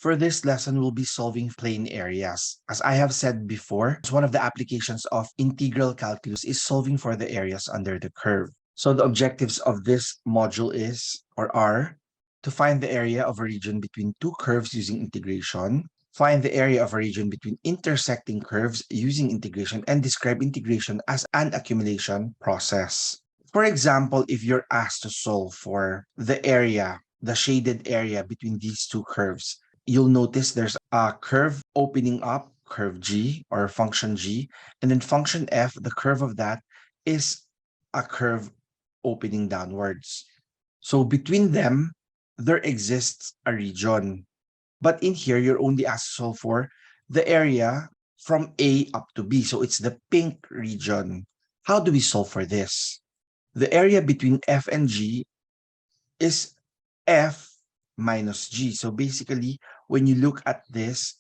For this lesson, we'll be solving plane areas. As I have said before, one of the applications of integral calculus is solving for the areas under the curve. So the objectives of this module are to find the area of a region between two curves using integration, find the area of a region between intersecting curves using integration, and describe integration as an accumulation process. For example, if you're asked to solve for the shaded area between these two curves, you'll notice there's a curve opening up, curve G or function G, and then function F, the curve of that is a curve opening downwards. So between them, there exists a region. But in here, you're only asked to solve for the area from A up to B. So it's the pink region. How do we solve for this? The area between F and G is F minus G. So basically, when you look at this,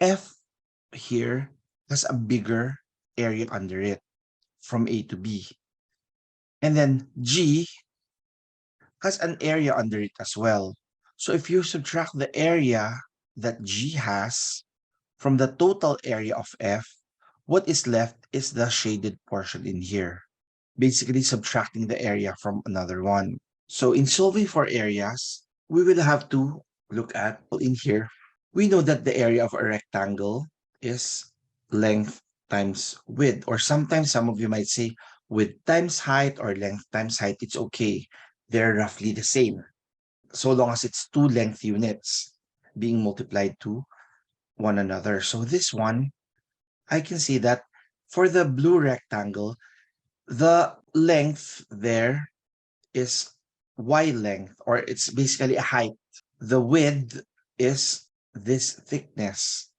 F here has a bigger area under it from A to B. And then G has an area under it as well. So if you subtract the area that G has from the total area of F, what is left is the shaded portion in here, basically subtracting the area from another one. So in solving for areas, we will have to look at in here. We know that the area of a rectangle is length times width, or sometimes some of you might say width times height or length times height. It's okay. They're roughly the same, so long as it's two length units being multiplied to one another. So this one, I can see that for the blue rectangle, the length there is y length, or it's basically a height. The width is this thickness.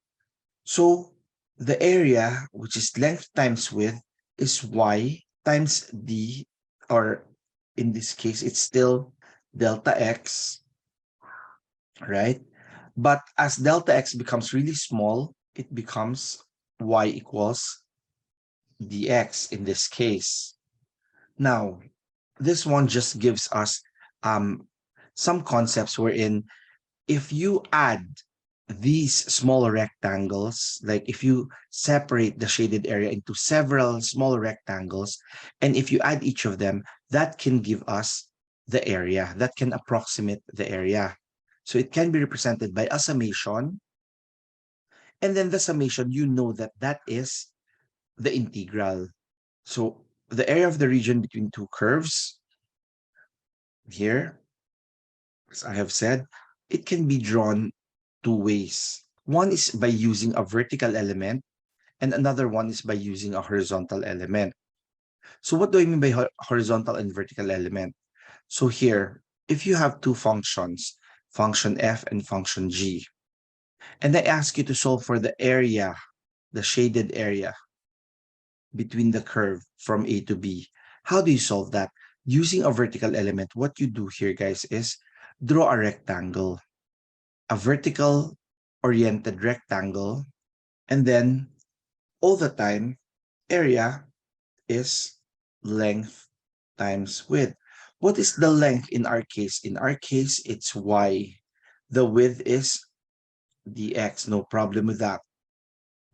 So the area, which is length times width, is y times d, or in this case, it's still delta x, right? But as delta x becomes really small, it becomes y equals dx in this case. Now, this one just gives us some concepts wherein if you add these smaller rectangles, like if you separate the shaded area into several smaller rectangles, and if you add each of them, that can give us the area, that can approximate the area. So it can be represented by a summation, and then the summation, you know that that is the integral. So the area of the region between two curves here, as I have said, it can be drawn two ways. One is by using a vertical element, and another one is by using a horizontal element. So what do I mean by horizontal and vertical element? So here, if you have two functions, function f and function g, and I ask you to solve for the area, the shaded area between the curve from A to B, how do you solve that? Using a vertical element, what you do here, guys, is draw a rectangle, a vertical oriented rectangle, and then all the time, area is length times width. What is the length in our case? In our case, it's y. The width is dx. No problem with that.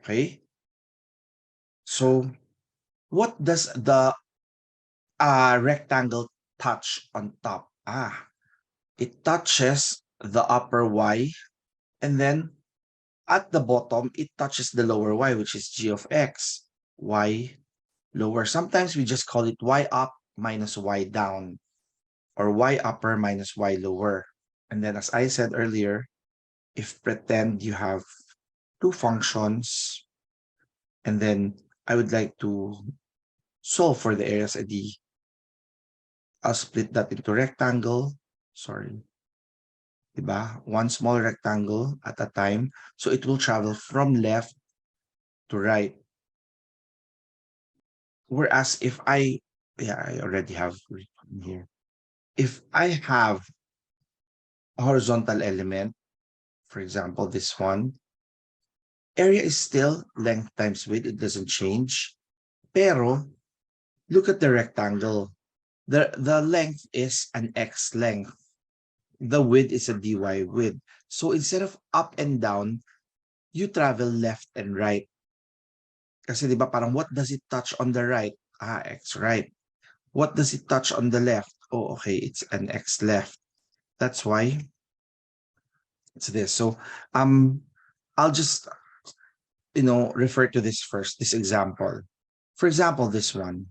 Okay? So what does the rectangle touch on top? It touches the upper y, and then at the bottom, it touches the lower y, which is g of x, y lower. Sometimes we just call it y up minus y down, or y upper minus y lower. And then as I said earlier, if pretend you have two functions, and then I would like to solve for the areas at D, I'll split that into rectangle, sorry, diba? One small rectangle at a time. So it will travel from left to right. Whereas if I already have written here. If I have a horizontal element, for example, this one, area is still length times width. It doesn't change. Pero, look at the rectangle. The length is an x length. The width is a dy width. So instead of up and down, you travel left and right. Kasi di ba parang what does it touch on the right? Ah, x right. What does it touch on the left? Oh, okay, it's an x left. That's why it's this. So I'll just refer to this first, this example. For example, this one.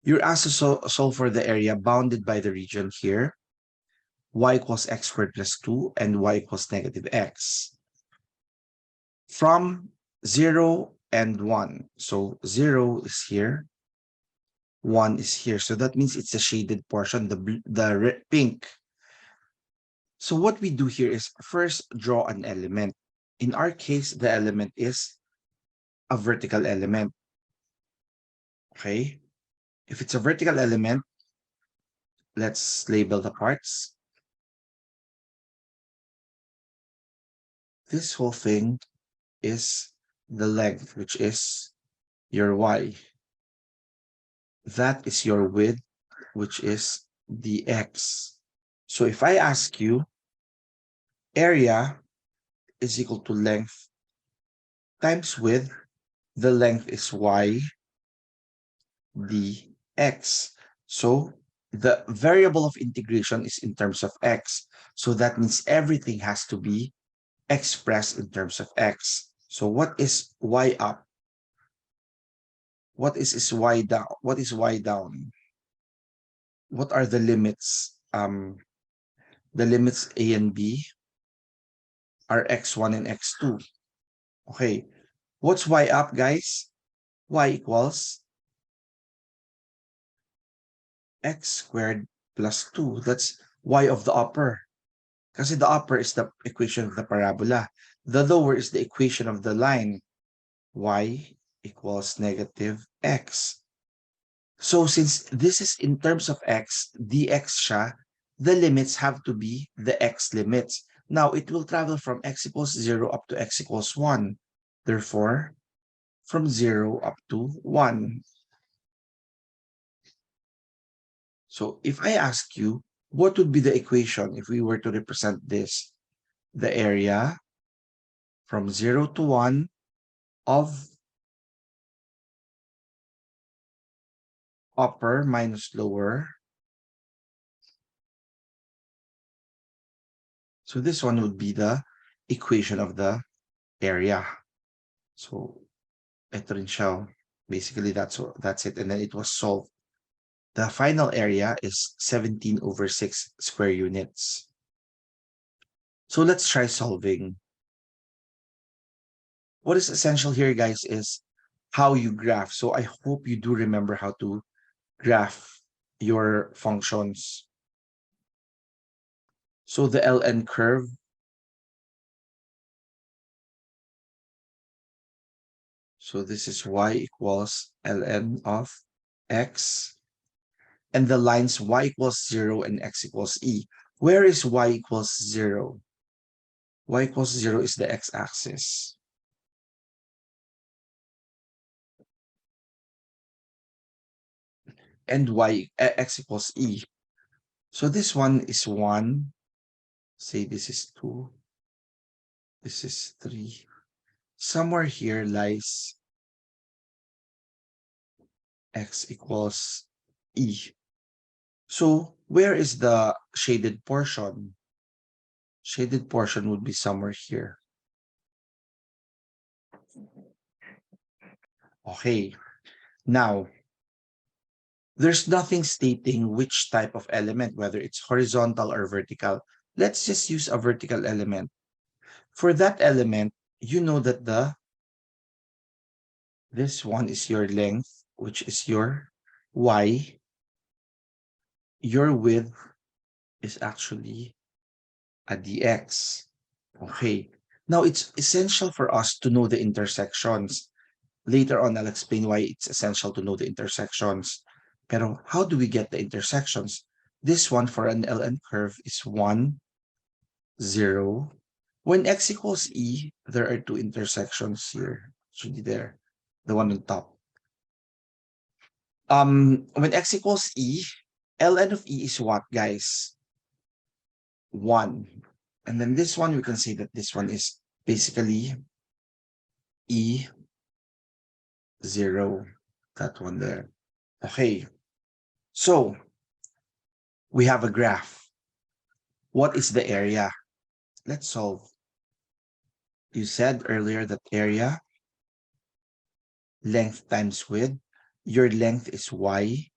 You're asked to solve for the area bounded by the region here, y equals x squared plus 2 and y equals negative x. From 0 and 1. So 0 is here, 1 is here. So that means it's a shaded portion, the pink. So what we do here is first draw an element. In our case, the element is a vertical element. Okay? If it's a vertical element, let's label the parts. This whole thing is the length, which is your y. That is your width, which is the x. So if I ask you, area is equal to length times width, the length is y dx. So the variable of integration is in terms of x. So that means everything has to be expressed in terms of x. So what is y up? What is y down? What is y down? What are the limits? The limits a and b are x1 and x2. Okay. What's y up, guys? Y equals x squared plus 2. That's y of the upper. Kasi the upper is the equation of the parabola. The lower is the equation of the line. Y equals negative x. So since this is in terms of x, dx siya, the limits have to be the x limits. Now, it will travel from x equals 0 up to x equals 1. Therefore, from 0 up to 1. So if I ask you, what would be the equation if we were to represent this? The area from 0 to 1 of upper minus lower. So this one would be the equation of the area. So ito rin siya. Basically, that's it. And then it was solved. The final area is 17 over 6 square units. So let's try solving. What is essential here, guys, is how you graph. So I hope you do remember how to graph your functions. So the ln curve, so this is y equals ln of x, and the lines y equals 0 and x equals e. Where is y equals 0? Y equals 0 is the x-axis. And x equals e. So this one is 1. Say this is 2. This is 3. Somewhere here lies x equals e. So where is the shaded portion? Shaded portion would be somewhere here. Okay. Now, there's nothing stating which type of element, whether it's horizontal or vertical. Let's just use a vertical element. For that element, you know that this one is your length, which is your y. Your width is actually a dx. Okay. Now, it's essential for us to know the intersections. Later on, I'll explain why it's essential to know the intersections. Pero how do we get the intersections? This one for an ln curve is 1, 0. When x equals e, there are two intersections here. Should be there. The one on top. When x equals e, ln of e is what, guys? 1. And then this one, we can say that this one is basically E0, that one there. Okay, so we have a graph. What is the area? Let's solve. You said earlier that area, length times width. Your length is y,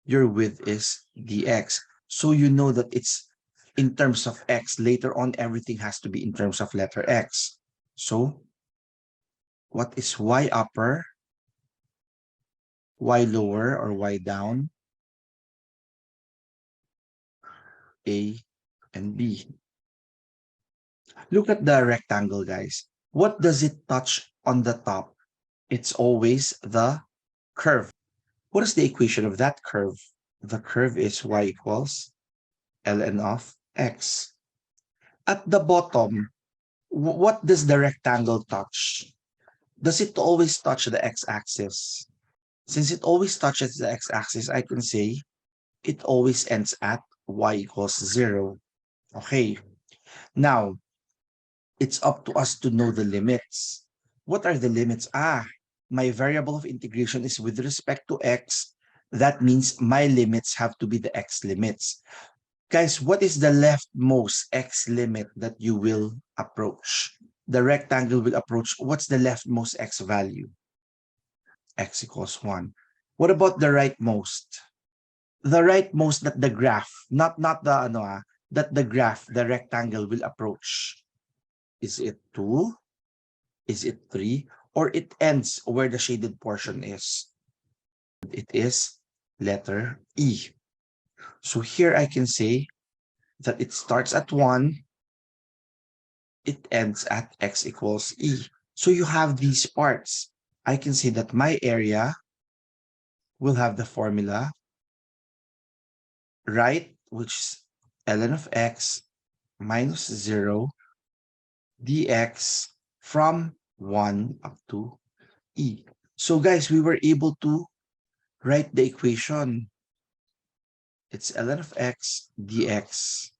your width is dx. So you know that it's in terms of x. Later on, everything has to be in terms of letter x. So what is y upper, y lower, or y down? A and B. Look at the rectangle, guys. What does it touch on the top? It's always the curve. What is the equation of that curve? The curve is y equals ln of x. At the bottom, what does the rectangle touch? Does it always touch the x-axis? Since it always touches the x-axis, I can say it always ends at y equals 0. Okay, now it's up to us to know the limits. What are the limits? My variable of integration is with respect to x. That means my limits have to be the x limits. Guys, what is the leftmost x limit that you will approach? The rectangle will approach. What's the leftmost x value? X equals 1. What about the rightmost? The rightmost that the graph, not the that the graph, the rectangle will approach. Is it 2? Is it 3? Or it ends where the shaded portion is? It is letter E. So here I can say that it starts at 1, it ends at x equals E. So you have these parts. I can say that my area will have the formula, right, which is ln of x minus 0 dx from 1 up to E. So guys, we were able to write the equation. It's ln of x dx.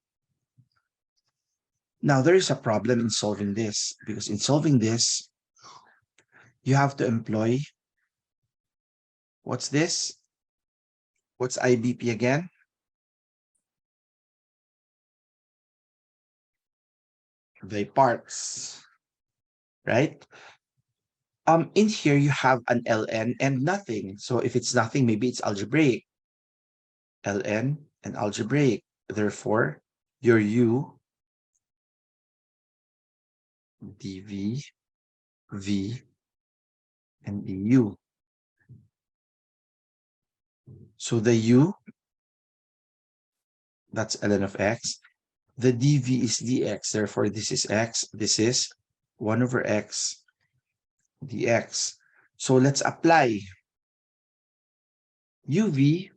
Now, there is a problem in solving this, because in solving this, you have to employ, what's this? What's IBP again? The parts, right? In here, you have an ln and nothing. So if it's nothing, maybe it's algebraic. Ln and algebraic. Therefore, your u, dv, v, and du. So the u, that's ln of x. The dv is dx. Therefore, this is x. This is 1 over x dx. So let's apply uv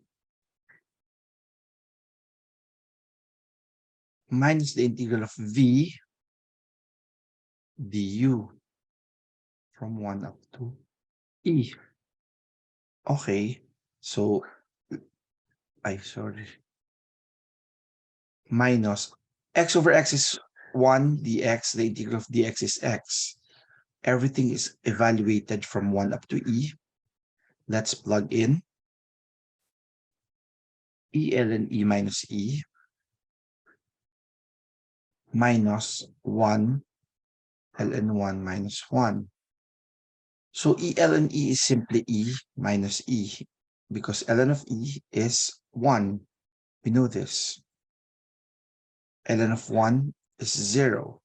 minus the integral of v du from 1 up to e. Okay, so sorry. Minus x over x is 1 dx. The integral of dx is x. Everything is evaluated from 1 up to e. Let's plug in e ln e minus e minus 1 ln 1 minus 1. So e ln e is simply e minus e, because ln of e is 1. We know this. Ln of 1 is 0.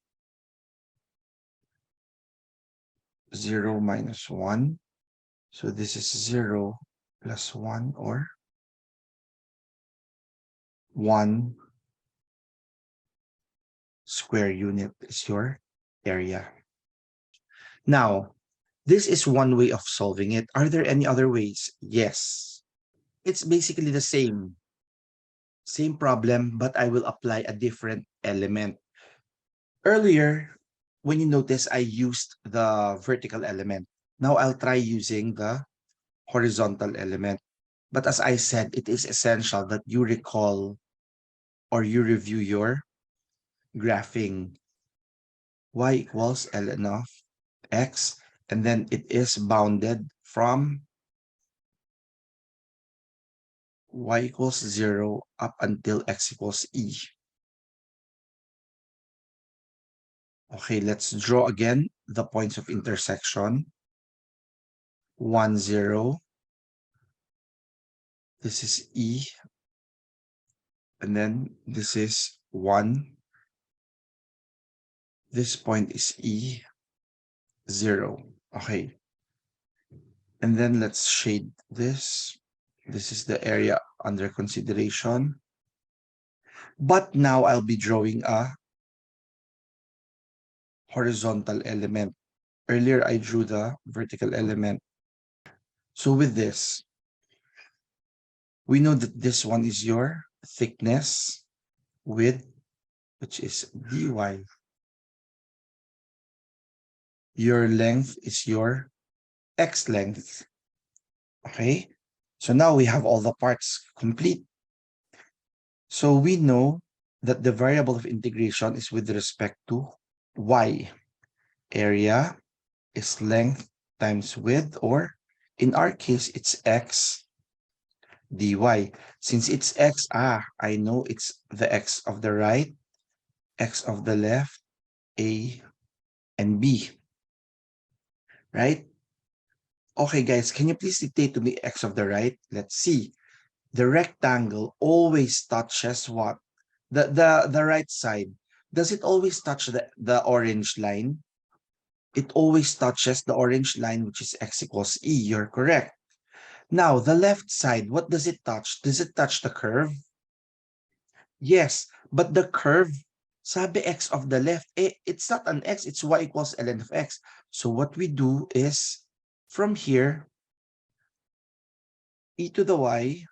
0 minus 1. So this is 0 plus 1, or 1 square unit is your area. Now, this is one way of solving it. Are there any other ways? Yes. It's basically the same problem, but I will apply a different element. Earlier, when you notice, I used the vertical element. Now I'll try using the horizontal element. But as I said, it is essential that you recall or you review your graphing y equals ln of x, and then it is bounded from y equals 0 up until x equals e. Okay, let's draw again the points of intersection. 1, 0. This is e. And then this is 1. This point is e. 0. Okay. And then let's shade this. This is the area under consideration. But now I'll be drawing a horizontal element. Earlier, I drew the vertical element. So with this, we know that this one is your thickness width, which is dy. Your length is your x length. Okay? So now we have all the parts complete. So we know that the variable of integration is with respect to y. Area is length times width, or in our case, it's x dy. Since it's x, I know it's the x of the right, x of the left, a and b, right? Okay, guys, can you please dictate to me x of the right? Let's see. The rectangle always touches what? The right side. Does it always touch the orange line? It always touches the orange line, which is x equals e. You're correct. Now, the left side, what does it touch? Does it touch the curve? Yes, but the curve, sabi x of the left, it's not an x, it's y equals ln of x. So what we do is, from here, e to the y,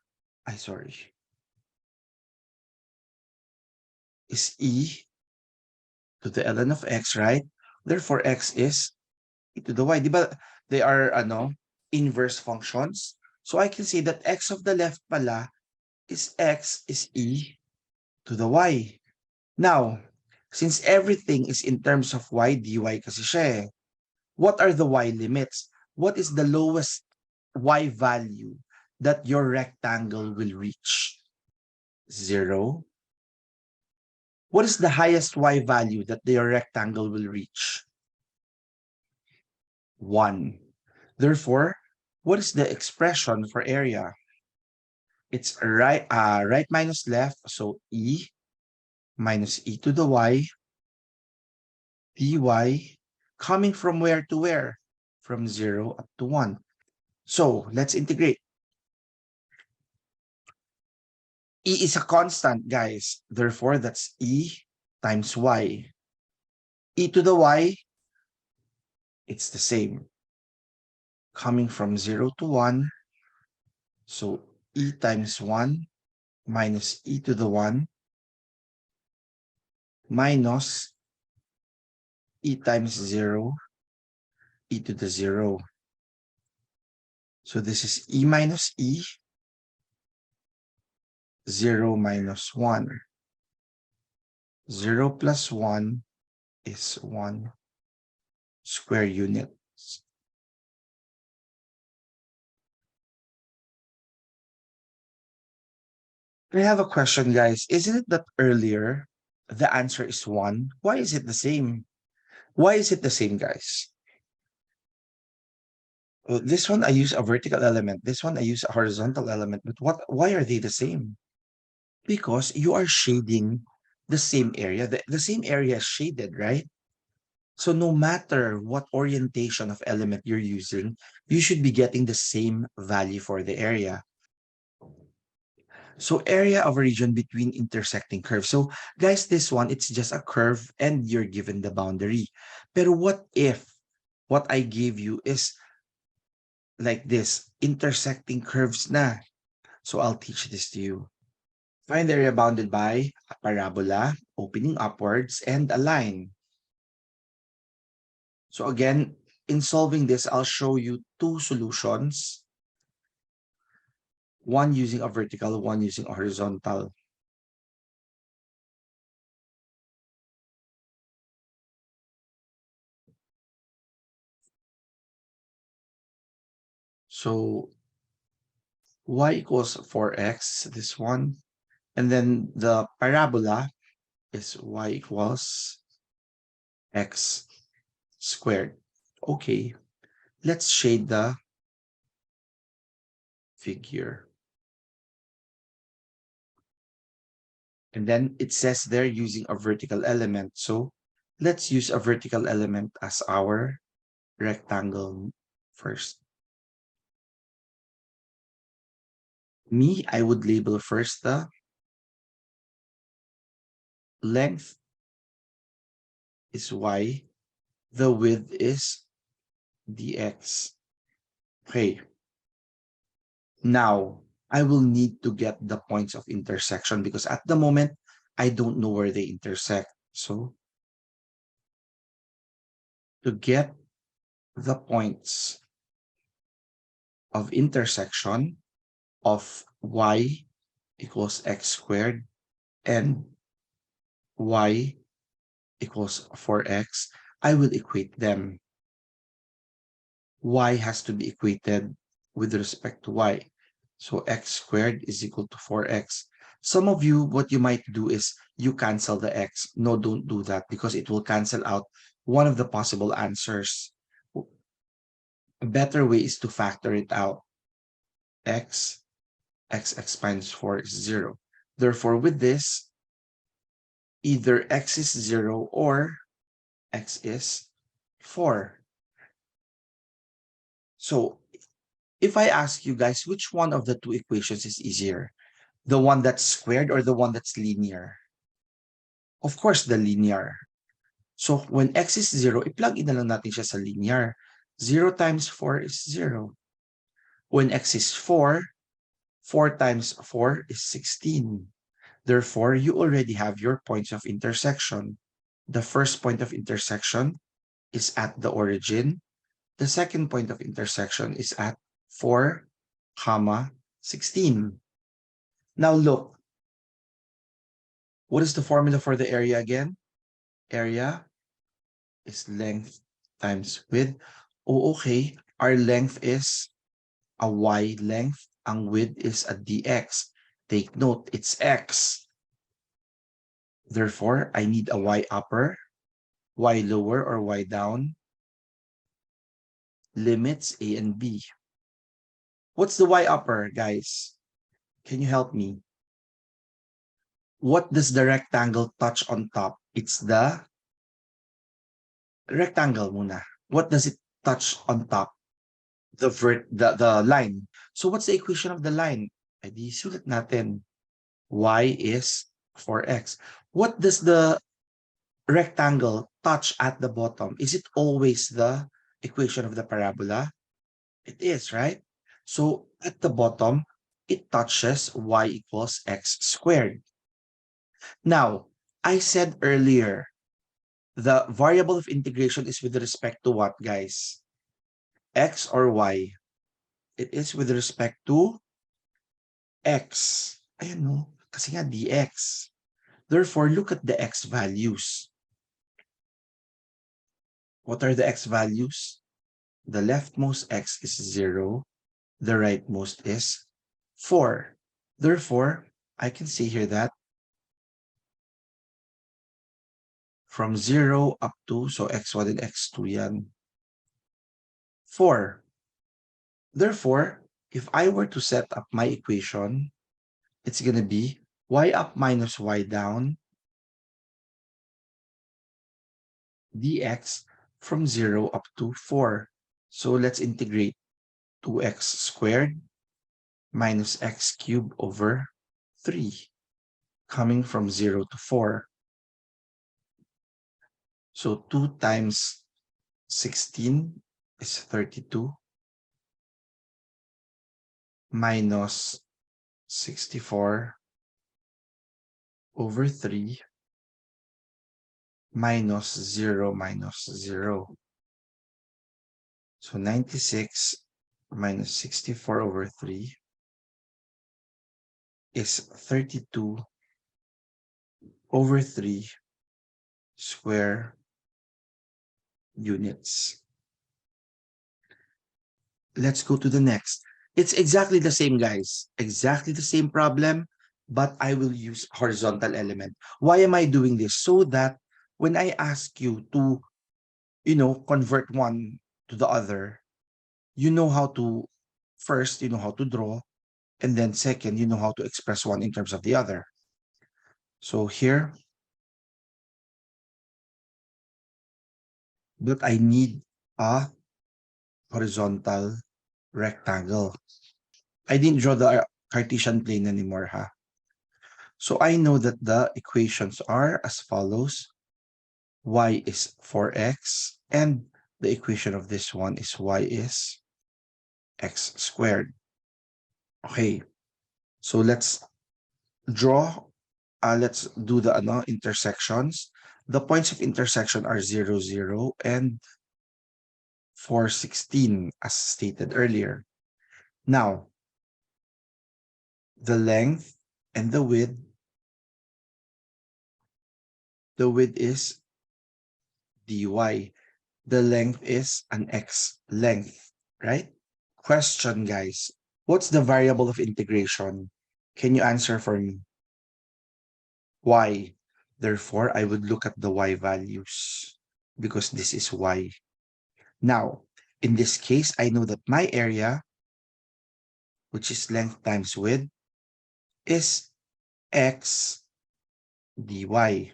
is e to the ln of x, right? Therefore, x is e to the y. Diba, they are, inverse functions. So I can say that x of the left pala is x is e to the y. Now, since everything is in terms of y dy kasi siya eh, what are the y limits? What is the lowest y value that your rectangle will reach? 0. What is the highest y value that your rectangle will reach? 1. Therefore, what is the expression for area? It's right minus left, so e minus e to the y dy, coming from where to where? From 0 up to 1. So let's integrate. E is a constant, guys. Therefore, that's e times y. E to the y, it's the same. Coming from 0 to 1. So e times 1 minus e to the 1 minus e times 0, e to the 0. So this is e minus e, 0 minus 1. 0 plus 1 is 1 square units. I have a question, guys. Isn't it that earlier the answer is 1? Why is it the same? Why is it the same, guys? This one I use a vertical element. This one I use a horizontal element. But why are they the same? Because you are shading the same area. The same area is shaded, right? So no matter what orientation of element you're using, you should be getting the same value for the area. So area of a region between intersecting curves. So guys, this one, it's just a curve and you're given the boundary. But what if what I gave you is like this, intersecting curves na? So I'll teach this to you. Find the area bounded by a parabola, opening upwards, and a line. So again, in solving this, I'll show you two solutions. One using a vertical, one using a horizontal. So y equals 4x, this one. And then the parabola is y equals x squared. Okay, let's shade the figure. And then it says they're using a vertical element. So let's use a vertical element as our rectangle first. I would label first the length is y, the width is dx. Okay, now I will need to get the points of intersection because at the moment, I don't know where they intersect. So to get the points of intersection of y equals x squared and y equals 4x, I will equate them. Y has to be equated with respect to y. So x squared is equal to 4x. Some of you, what you might do is you cancel the x. No, don't do that because it will cancel out one of the possible answers. A better way is to factor it out. X minus 4 is 0. Therefore, with this, either x is 0 or x is 4. So if I ask you guys, which one of the two equations is easier? The one that's squared or the one that's linear? Of course, the linear. So when x is 0, i-plug in na lang natin siya sa linear. 0 times 4 is 0. When x is 4, 4 times 4 is 16. Therefore, you already have your points of intersection. The first point of intersection is at the origin. The second point of intersection is at 4, 16. Now look, what is the formula for the area again? Area is length times width. Oh, okay. Our length is a y length. Ang width is a dx. Take note, it's x. Therefore, I need a y upper, y lower, or y down. Limits a and b. What's the y upper, guys? Can you help me? What does the rectangle touch on top? It's the rectangle muna. What does it touch on top? The line. So what's the equation of the line? Ay di sulat natin. Y is 4x. What does the rectangle touch at the bottom? Is it always the equation of the parabola? It is, right? So at the bottom, it touches y equals x squared. Now, I said earlier, the variable of integration is with respect to what, guys? X or y? It is with respect to x. Ayan no, kasi nga dx. Therefore, look at the x values. What are the x values? The leftmost x is 0. The rightmost is 4. Therefore, I can say here that from 0 up to, so x1 and x2 yan, 4. Therefore, if I were to set up my equation, it's going to be y up minus y down dx from 0 up to 4. So let's integrate 2x squared minus x cubed over 3 coming from 0 to 4. So 2 times 16 is 32 minus 64 over 3 minus 0 minus 0. So 96 minus 64 over 3 is 32 over 3 square units. Let's go to the next. It's exactly the same, guys. Exactly the same problem, but I will use horizontal element. Why am I doing this? So that when I ask you to, convert one to the other, you know how to, first, you know how to draw, and then second, you know how to express one in terms of the other. So here, but I need a horizontal rectangle. I didn't draw the Cartesian plane anymore, huh? So I know that the equations are as follows. Y is 4x, and the equation of this one is y is x squared. Okay, so draw, let's do the intersections. The points of intersection are 0, 0, and 416, as stated earlier. Now, the length and the width is dy. The length is an x length, right? Question, guys. What's the variable of integration? Can you answer for me? Y. Therefore, I would look at the y values because this is y. Now, in this case, I know that my area, which is length times width, is x dy.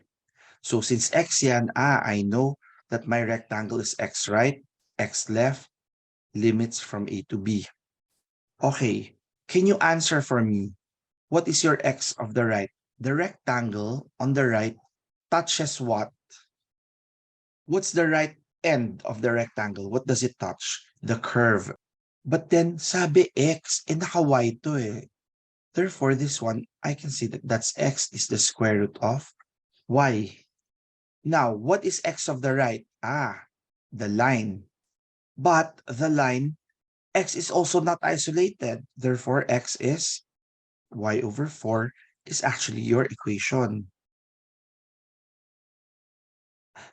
So since x yan, I know that my rectangle is x right, x left, limits from A to B. Okay, can you answer for me? What is your x of the right? The rectangle on the right touches what? What's the right end of the rectangle? What does it touch? The curve. But then, sabi x, naka-y to eh. Therefore, this one, I can see that x is the square root of y. Now, what is x of the right? The line. But the line, x is also not isolated. Therefore, x is y over 4 is actually your equation.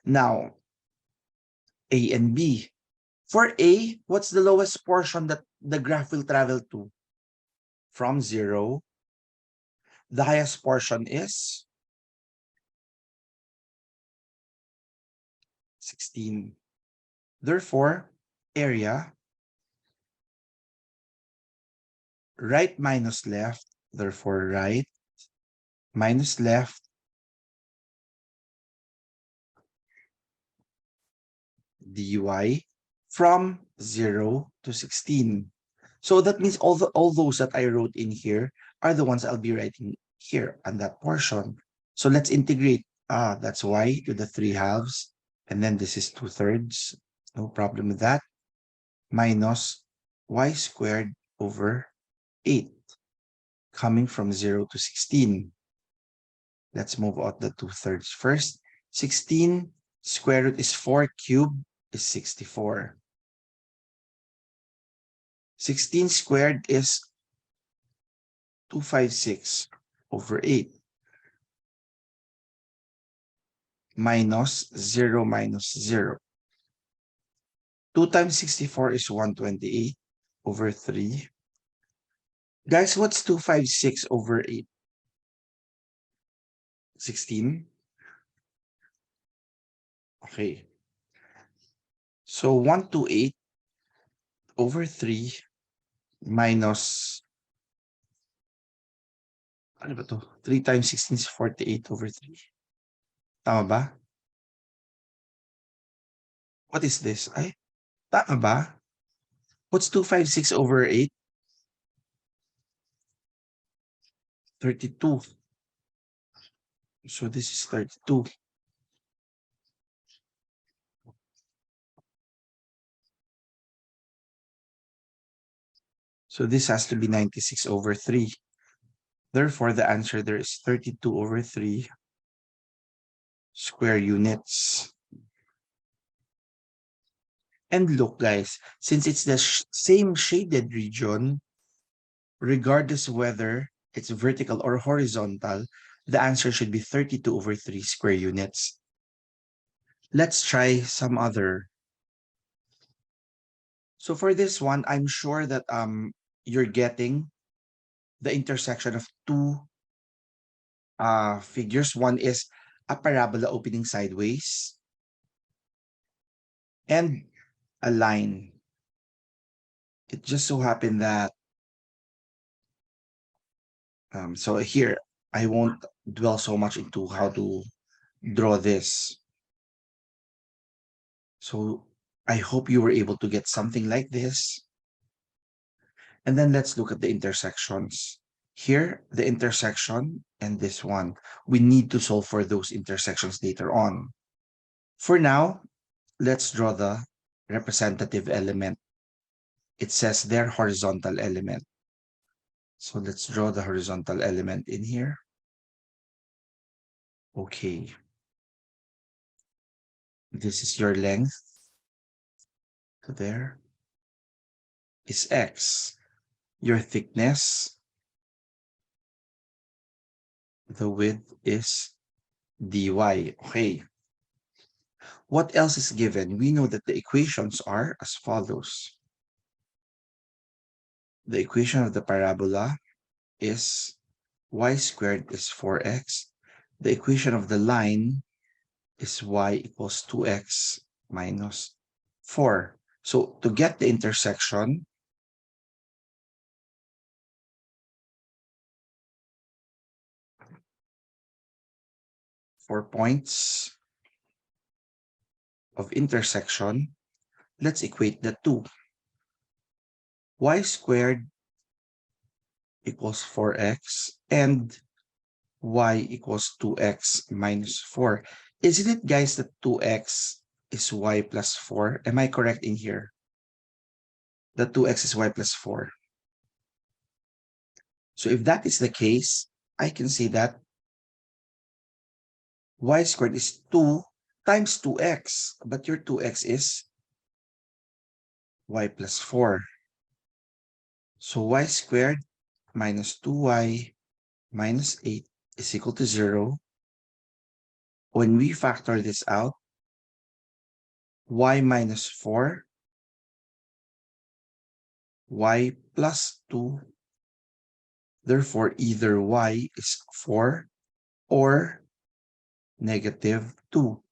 Now, A and B. For A, what's the lowest portion that the graph will travel to? From 0. The highest portion is 16. Therefore, area, right minus left, therefore right minus left, dy from 0 to 16. So that means all those that I wrote in here are the ones I'll be writing here on that portion. So let's integrate. That's y to the 3 halves. And then this is 2/3. No problem with that. Minus y squared over 8 coming from 0 to 16. Let's move out the 2/3 first. 16 square root is 4 cubed is 64. 16 squared is 256 over 8 minus 0 minus 0. 2 times 64 is 128 over 3. Guys, what's 256 over 8? 16. Okay. So 128 over 3 minus, ano ba to? 3 times 16 is 48 over 3. Tama ba? What is this? Ay, tama ba? What's 256 over 8? 32. So this is 32. So this has to be 96 over 3. Therefore, the answer there is 32 over 3 square units. And look, guys, since it's the same shaded region, regardless whether it's vertical or horizontal, the answer should be 32 over 3 square units. Let's try some other. So for this one, I'm sure that you're getting the intersection of two figures. One is a parabola opening sideways and a line. It just so happened that so here I won't dwell so much into how to draw this. So I hope you were able to get something like this. And then let's look at the intersections. Here, the intersection and this one. We need to solve for those intersections later on. For now, let's draw the representative element. It says their horizontal element. So let's draw the horizontal element in here. Okay. This is your length. So there is X. Your thickness, the width is dy. Okay. What else is given? We know that the equations are as follows. The equation of the parabola is y squared is 4x. The equation of the line is y equals 2x minus 4. So to get the intersection, for points of intersection, let's equate the two. Y squared equals 4x and y equals 2x minus 4. Isn't it, guys, that 2x is y plus 4? Am I correct in here? The 2x is y plus 4. So if that is the case, I can say that y squared is 2 times 2x, but your 2x is y plus 4. So y squared minus 2y minus 8 is equal to 0. When we factor this out, y minus 4, y plus 2, therefore either y is 4 or negative 2.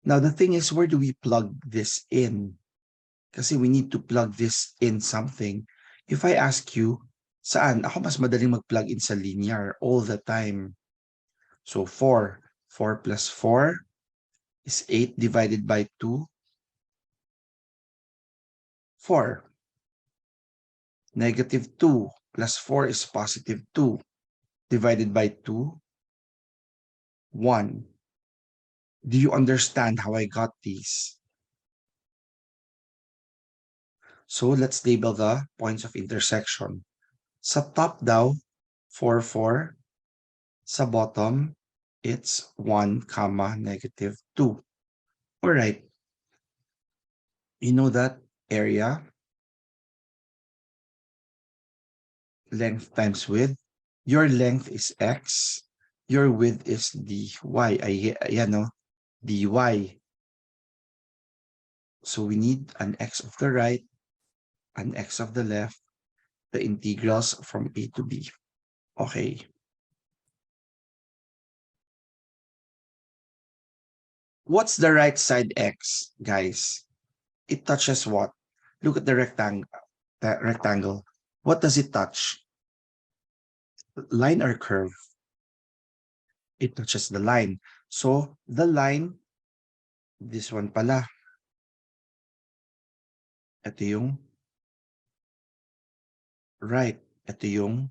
Now the thing is, where do we plug this in? Kasi we need to plug this in something. If I ask you, saan? Ako mas madaling mag-plug in sa linear all the time. So 4. 4 plus 4 is 8 divided by 2. 4. Negative 2 plus 4 is positive 2 divided by 2. 1. Do you understand how I got these? So let's label the points of intersection. Sa top daw, 4, 4. Sa bottom, it's 1, comma, negative 2. All right. You know that area, length times width. Your length is x. Your width is dy. Ayan, no? Dy. So we need an x of the right, an x of the left, the integrals from a to b. Okay. What's the right side x, guys? It touches what? Look at the rectangle. What does it touch? Line or curve? It touches the line. So the line, this one pala. Ito yung right. Ito yung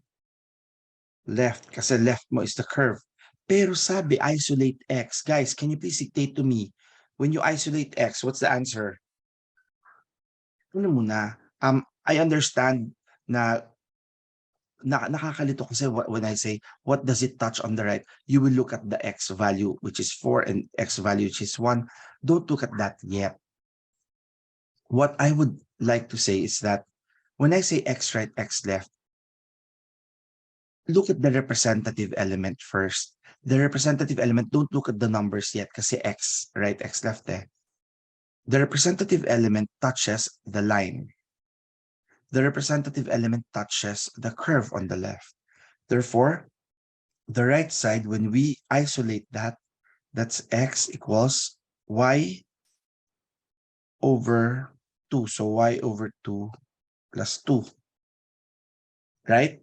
left. Kasi left mo is the curve. Pero sabi, isolate x. Guys, can you please dictate to me? When you isolate x, what's the answer? Ano muna? I understand na nakakalito kasi when I say, what does it touch on the right? You will look at the x value, which is 4, and x value, which is 1. Don't look at that yet. What I would like to say is that when I say x right, x left, look at the representative element first. The representative element, don't look at the numbers yet kasi x right, x left eh. The representative element touches the line. the representative element touches the curve on the left. Therefore, the right side, when we isolate that, that's x equals y over 2. So y over 2 plus 2, right?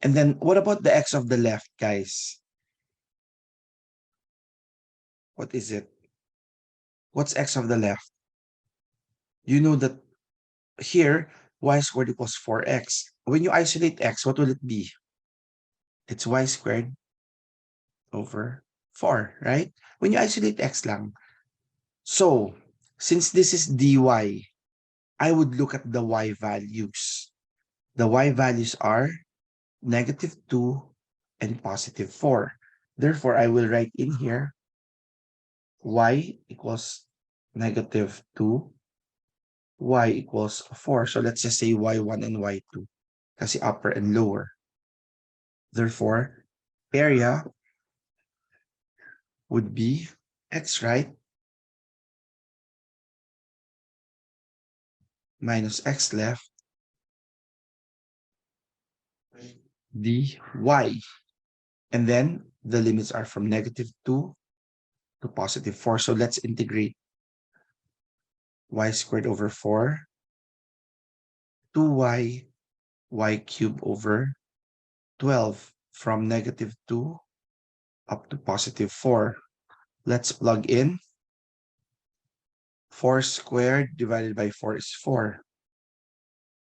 And then what about the x of the left, guys? What is it? What's x of the left? You know that here, y squared equals 4x. When you isolate x, what will it be? It's y squared over 4, right? When you isolate x lang. So, since this is dy, I would look at the y values. The y values are -2 and +4. Therefore, I will write in here y equals -2, y equals 4. So let's just say y1 and y2 kasi upper and lower. Therefore, area would be x, right? Minus x left dy. And then the limits are from -2 to +4. So let's integrate y squared over 4, 2y, y cubed over 12 from -2 up to +4. Let's plug in. 4 squared divided by 4 is 4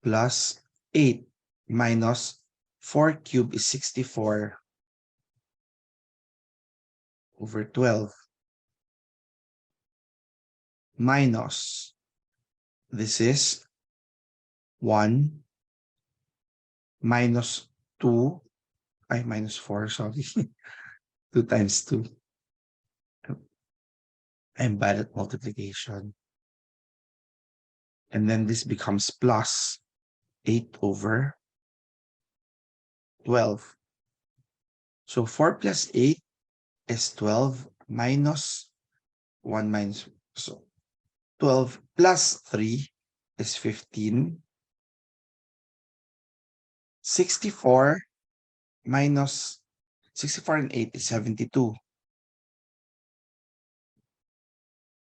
plus 8 minus 4 cubed is 64 over 12 minus, this is 1 minus 2, minus 4, sorry. 2 times 2. I'm bad at multiplication. And then this becomes plus 8 over 12. So 4 plus 8 is 12 minus 1 minus, so 12 plus 3 is 15. 64 minus 64 and 8 is 72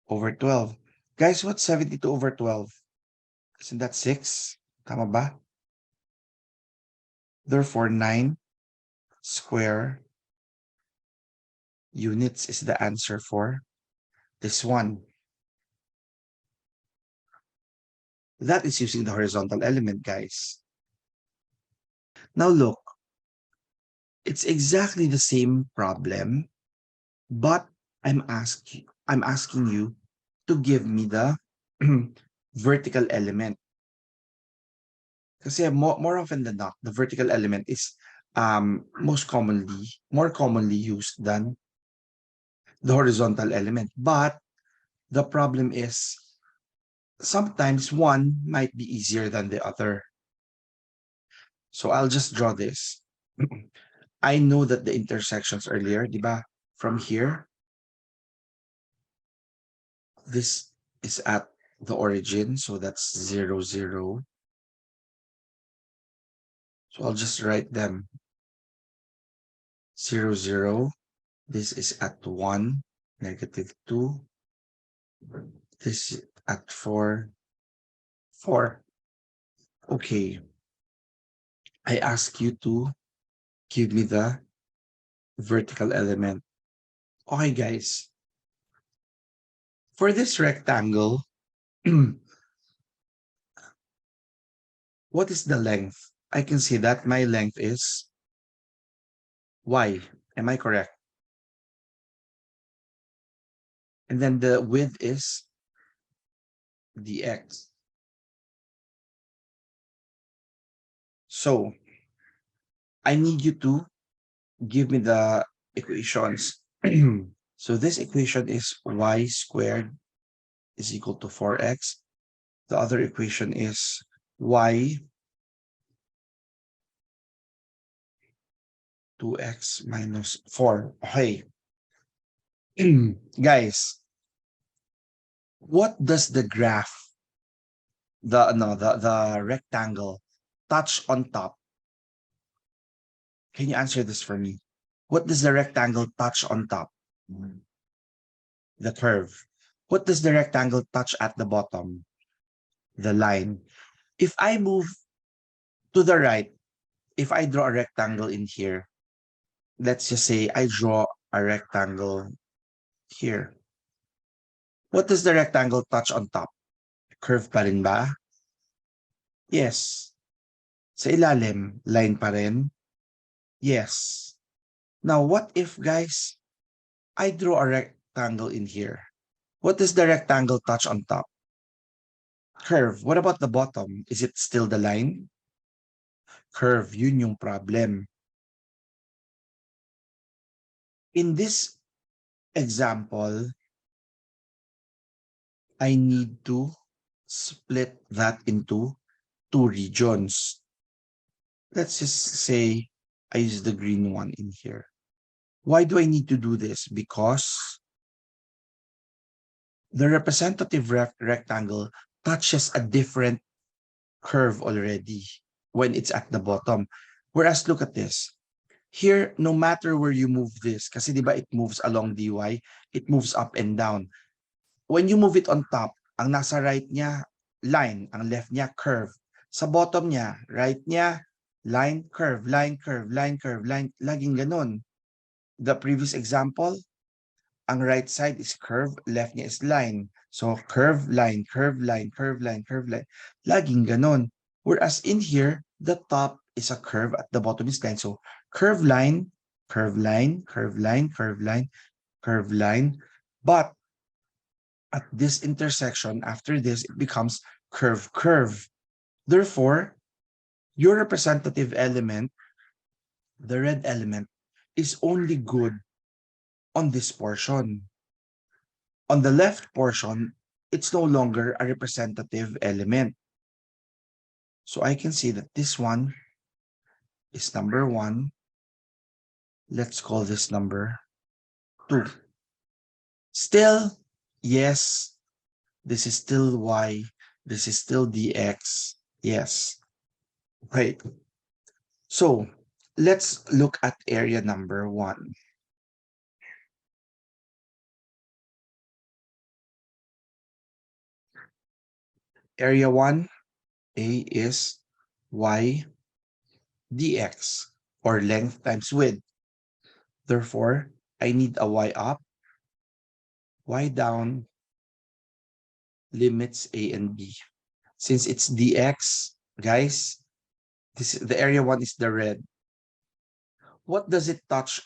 over 12. Guys, what's 72 over 12? Isn't that 6? Tama ba? Therefore, 9 square units is the answer for this one. That is using the horizontal element, guys. Now look, it's exactly the same problem, but I'm asking you to give me the vertical element. Kasi more often than not, the vertical element is more commonly used than the horizontal element. But the problem is sometimes one might be easier than the other. So I'll just draw this. I know that the intersections earlier, di ba? From here, this is at the origin, so that's 0, 0. So I'll just write them 0, 0. This is at 1, -2. This is at 4, 4. Okay. I ask you to give me the vertical element. Okay, guys. For this rectangle, what is the length? I can see that my length is y. Am I correct? And then the width is dx. So I need you to give me the equations. So this equation is y squared is equal to 4x. The other equation is y 2x minus 4. Okay. Guys, what does the graph the no the rectangle touch on top? Can you answer this for me? What does the rectangle touch on top? The curve. What does the rectangle touch at the bottom? The line. If I move to the right, if I draw a rectangle in here, let's just say I draw a rectangle here. What does the rectangle touch on top? Curve pa rin ba? Yes. Sa ilalim, line pa rin? Yes. Now, what if, guys, I draw a rectangle in here? What does the rectangle touch on top? Curve. What about the bottom? Is it still the line? Curve. Yun yung problem. In this example, I need to split that into two regions. Let's just say I use the green one in here. Why do I need to do this? Because the representative rectangle touches a different curve already when it's at the bottom. Whereas look at this. Here, no matter where you move this, kasi di ba it moves along dy, it moves up and down. When you move it on top, ang nasa right niya, line. Ang left niya, curve. Sa bottom niya, right niya, line, curve, line, curve, line, curve, line. Laging ganun. The previous example, ang right side is curve, left niya is line. So, curve, line, curve, line, curve, line, curve, line. Laging ganun. Whereas in here, the top is a curve at the bottom is line. So, curve line, curve line, curve line, curve line, curve line. But at this intersection, after this, it becomes curve, curve. Therefore, your representative element, the red element, is only good on this portion. On the left portion, it's no longer a representative element. So I can see that this one is number 1. Let's call this number 2. Still, yes, this is still y, this is still dx, yes. Right. So let's look at area number 1. Area 1, A is y dx, or length times width. Therefore, I need a y up, y down, limits a and b. Since it's dx, guys, the area 1 is the red. What does it touch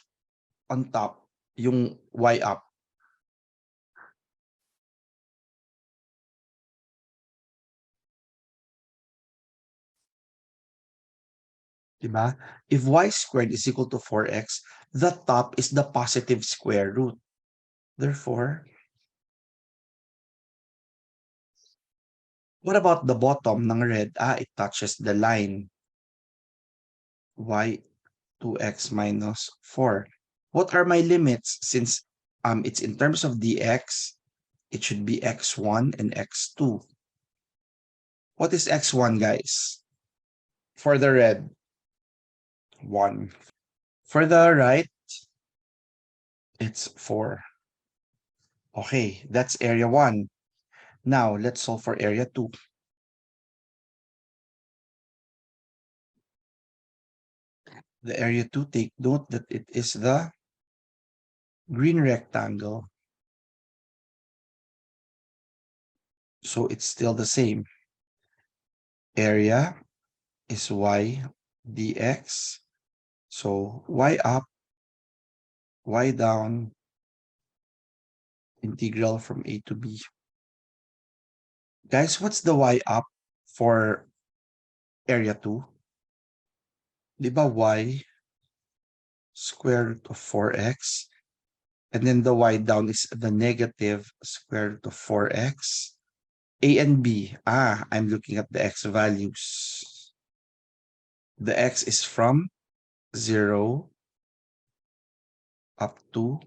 on top? Yung y up. Diba? If y squared is equal to 4x, the top is the positive square root. Therefore, what about the bottom ng red? It touches the line. Y 2x minus 4. What are my limits? Since it's in terms of dx, it should be x1 and x2. What is x1, guys? For the red, 1. For the right, it's 4. Okay, that's area 1. Now, let's solve for area 2. The area 2, take note that it is the green rectangle. So it's still the same. Area is y dx. So y up, y down, integral from a to b. Guys, what's the y up for area 2? Di ba y square root of 4x? And then the y down is the negative square root of 4x. A and B. I'm looking at the x values. The x is from 0 up to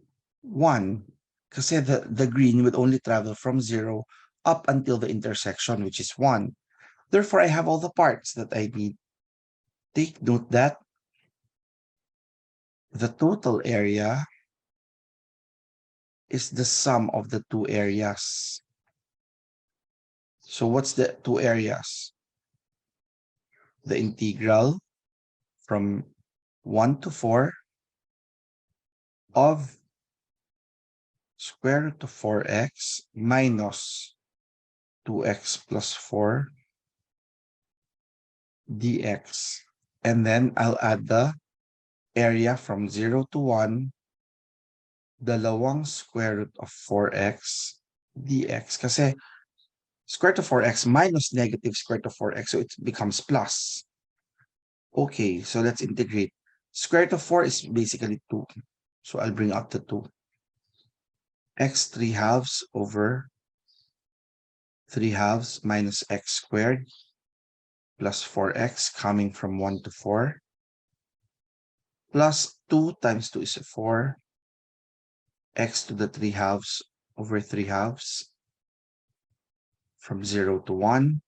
1. Kasi the green will only travel from 0 up until the intersection, which is 1. Therefore, I have all the parts that I need. Take note that the total area is the sum of the two areas. So what's the two areas? The integral from 1 to 4 of square root of 4x minus 2x plus 4 dx. And then I'll add the area from 0 to 1, dalawang square root of 4x dx. Kasi square root of 4x minus negative square root of 4x, so it becomes plus. Okay, so let's integrate. Square root of 4 is basically 2. So I'll bring up the 2. X 3 halves over 3 halves minus x squared plus 4x coming from 1 to 4 plus 2 times 2 is 4, x to the 3 halves over 3 halves from 0 to 1.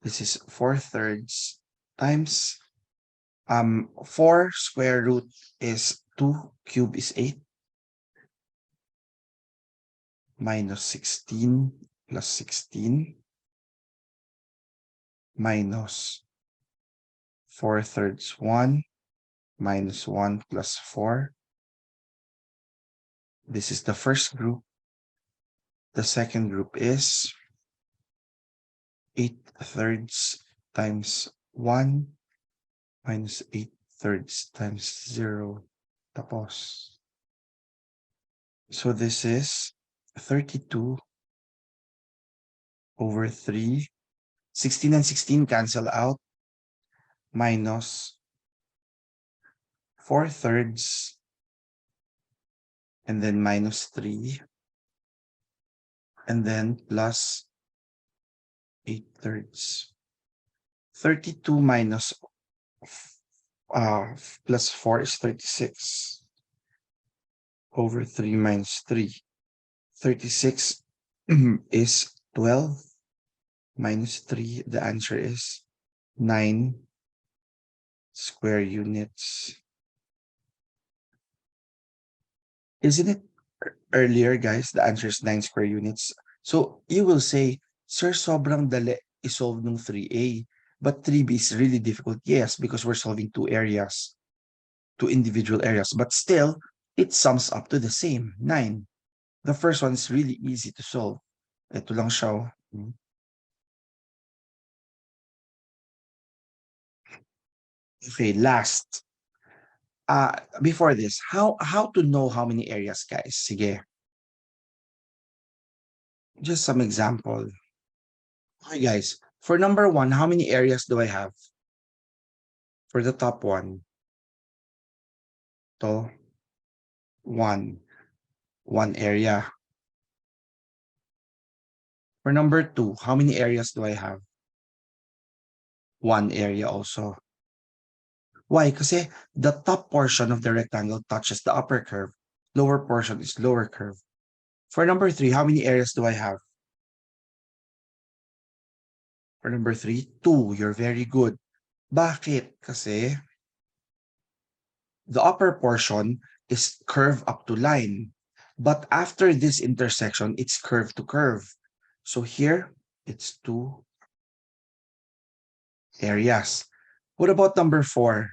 This is 4/3 times 4 square root is 2, cube is 8, minus 16 plus 16 minus 4/3 1 minus 1 plus 4. This is the first group. The second group is 8/3 times 1 minus 8/3 times 0. Tapos. So this is 32 over 3. 16 and 16 cancel out. Minus 4/3 and then minus 3 and then plus 8/3. 32 minus plus 4 is 36 over 3 minus 3. 36 is 12 minus 3. The answer is 9 square units. Isn't it earlier, guys? The answer is 9 square units. So you will say, sir, sobrang dali isolve nung 3A. But 3B is really difficult. Yes, because we're solving two areas, two individual areas. But still, it sums up to the same, 9. The first one is really easy to solve. Ito lang siya. Oh. Okay, last. Before this, how to know how many areas, guys? Sige. Just some example. Okay, guys. For number 1, how many areas do I have? For the top one. To 1. 1 area. For number 2, how many areas do I have? 1 area also. Why? Kasi the top portion of the rectangle touches the upper curve. Lower portion is lower curve. For number 3, how many areas do I have? For number 3, 2. You're very good. Bakit? Kasi the upper portion is curve up to line. But after this intersection, it's curve to curve. So here, it's 2 areas. What about number 4?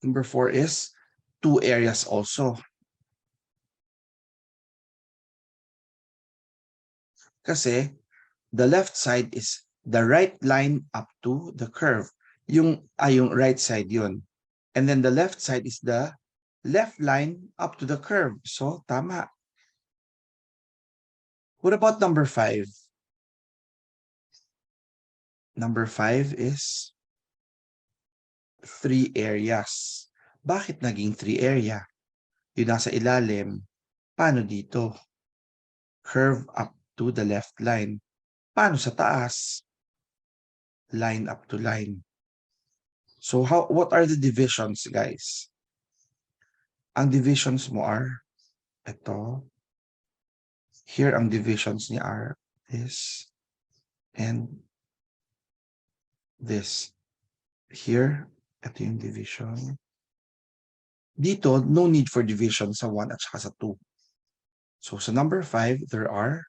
Number 4 is 2 areas also. Kasi the left side is the right line up to the curve. Yung right side yun. And then the left side is the left line up to the curve. So, tama. What about number 5? Number 5 is 3 areas. Bakit naging 3 area? Yung nasa ilalim. Paano dito? Curve up to the left line. Paano sa taas? Line up to line. So what are the divisions, guys? Ang divisions mo are ito, Here, ang divisions niya are this and this. Here, ito yung division. Dito, no need for division sa 1 at saka sa 2. So, sa number 5, there are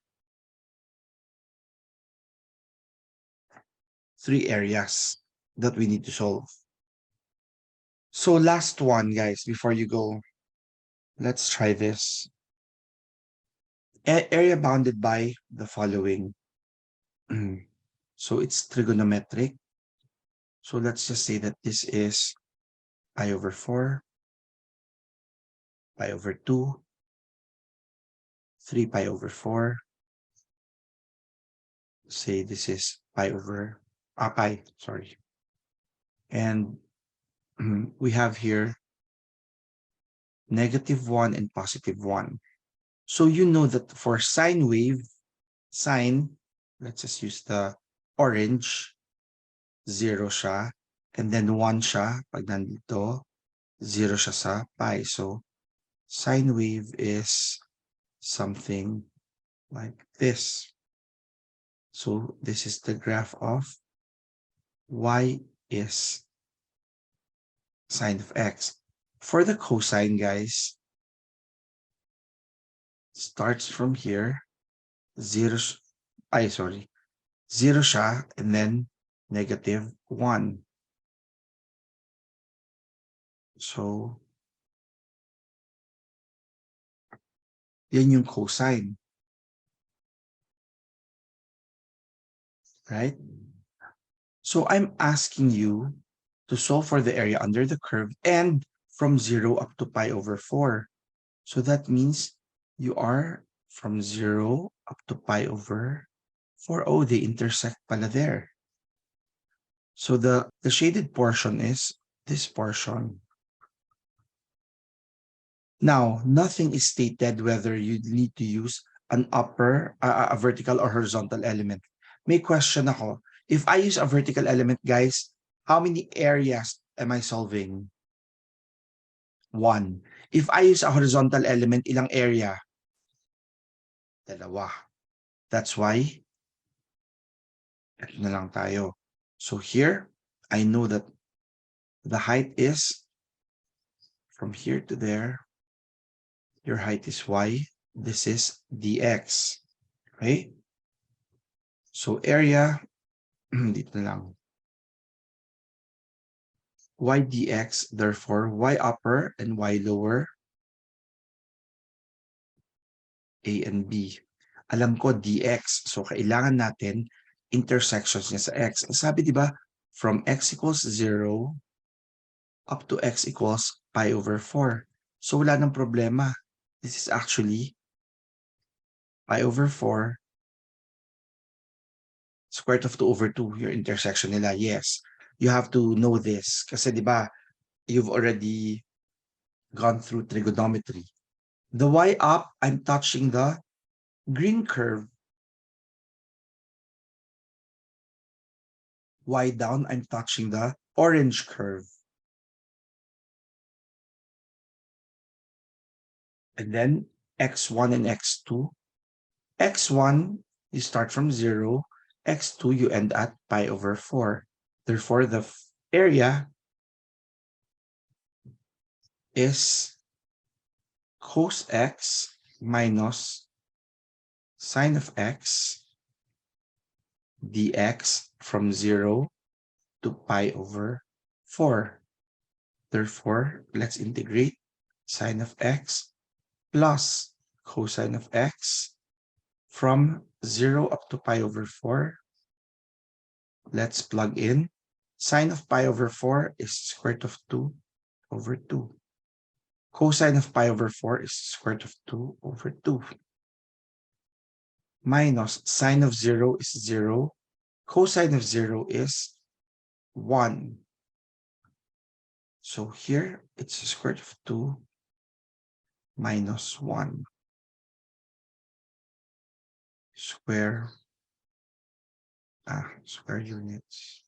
3 areas that we need to solve. So, last one, guys, before you go. Let's try this. Area bounded by the following. So, it's trigonometric. So, let's just say that this is pi over 4, pi over 2, 3 pi over 4. Say this is pi over, pi, sorry. And we have here -1 and +1. So you know that for sine wave, sine, let's just use the orange, 0 siya, and then 1 siya pag nandito, 0 siya sa pi. So sine wave is something like this. So this is the graph of y is sine of x. For the cosine, guys, starts from here, 0, sorry, 0 siya, and then -1. So, yan yung cosine, right? So, I'm asking you to solve for the area under the curve and from 0 up to pi over 4. So, that means you are from 0 up to pi over 4. Oh, they intersect pala there. So, the shaded portion is this portion. Now, nothing is stated whether you need to use an upper, a vertical or horizontal element. May question ako. If I use a vertical element, guys, how many areas am I solving? 1. If I use a horizontal element, ilang area? 2. That's why, ito na lang tayo. So here, I know that the height is from here to there. Your height is y. This is dx. Okay? So area, dito na lang. Y dx, therefore, y upper and y lower, a and b. Alam ko dx, so kailangan natin intersections niya sa x. Sabi di ba, from x equals 0 up to x equals pi over 4. So wala nang problema. This is actually pi over 4 square root of 2 over 2, your intersection nila. Yes, you have to know this. Kasi di ba, you've already gone through trigonometry. The y up, I'm touching the green curve. Y down, I'm touching the orange curve. And then x1 and x2. x1, you start from 0. x2, you end at pi over 4. Therefore, the area is cos x minus sine of x dx from 0 to pi over 4. Therefore, let's integrate sine of x plus cosine of x from 0 up to pi over 4. Let's plug in. Sine of pi over 4 is square root of 2 over 2. Cosine of pi over 4 is square root of 2 over 2. Minus sine of 0 is 0. Cosine of 0 is 1. So here, it's square root of 2 minus 1. Square units.